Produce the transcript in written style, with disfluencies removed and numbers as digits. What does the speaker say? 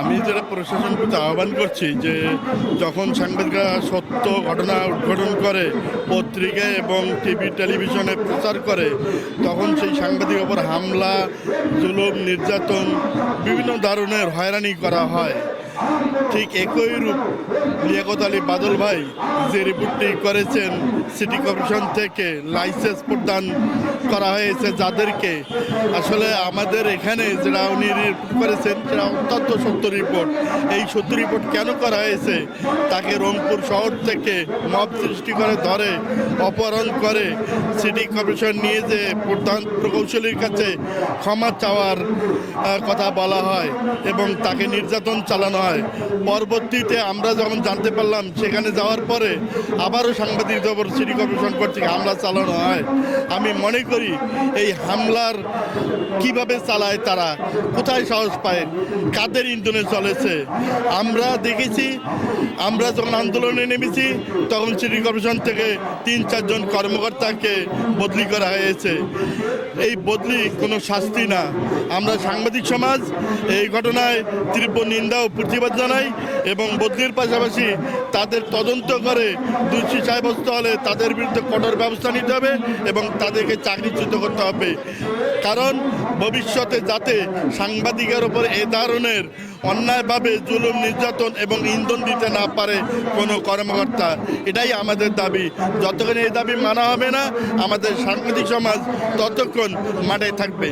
আমি যেটা প্রশাসন প্রতি আহ্বান করছি যে যখন সাংবাদিকরা সত্য ঘটনা উদ্ঘাটন করে পত্রিকায় এবং টিভি টেলিভিশনে প্রচার করে তখন সেই সাংবাদিকের ওপর হামলা জুলুম নির্যাতন বিভিন্ন ধরনের হয়রানি করা হয়। ঠিক একই রূপ লিয়াকত আলী বাদল ভাই যে রিপোর্টটি করেছেন সিটি কর্পোরেশন থেকে লাইসেন্স প্রদান করা হয়েছে যাদেরকে, আসলে আমাদের এখানে যেটা উনি রিপোর্ট করেছেন সেটা অত্যন্ত সত্য রিপোর্ট। এই সত্য রিপোর্ট কেন করা হয়েছে, তাকে রংপুর শহর থেকে মব সৃষ্টি করে ধরে অপহরণ করে সিটি কর্পোরেশন নিয়ে যে প্রধান প্রকৌশলীর কাছে ক্ষমা চাওয়ার কথা বলা হয় এবং তাকে নির্যাতন চালানো হয়। পরবর্তীতে আমরা যখন জানতে পারলাম সেখানে যাওয়ার পরে আবারও সাংবাদিকদের ওপর সিটি কর্পোরেশন কর্তৃক হামলা চালানো হয়। আমি মনে করি এই হামলার কিভাবে চালায় তারা, কোথায় সাহস পায়, কাদের ইন্ধনে চলেছে। আমরা দেখেছি, আমরা যখন আন্দোলনে নেমেছি তখন সিটি কর্পোরেশন থেকে ৩-৪ জন কর্মকর্তাকে বদলি করা হয়েছে। এই বদলি কোনো শাস্তি না। আমরা সাংবাদিক সমাজ এই ঘটনায় তীব্র নিন্দা ও প্রতিবাদ জানাই এবং বদলির পাশাপাশি তাদের তদন্ত করে দোষী সাব্যস্ত হলে তাদের বিরুদ্ধে কঠোর ব্যবস্থা নিতে হবে এবং তাদেরকে চাকরিচ্যুত করতে হবে। কারণ ভবিষ্যতে যাতে সাংবাদিকের ওপর এ ধরনের অন্যায়ভাবে জুলুম নির্যাতন এবং ইন্ধন দিতে না পারে কোনো কর্মকর্তা, এটাই আমাদের দাবি। যতক্ষণ এই দাবি মানা হবে না আমাদের সাংবাদিক সমাজ ততক্ষণ মাঠে থাকবে।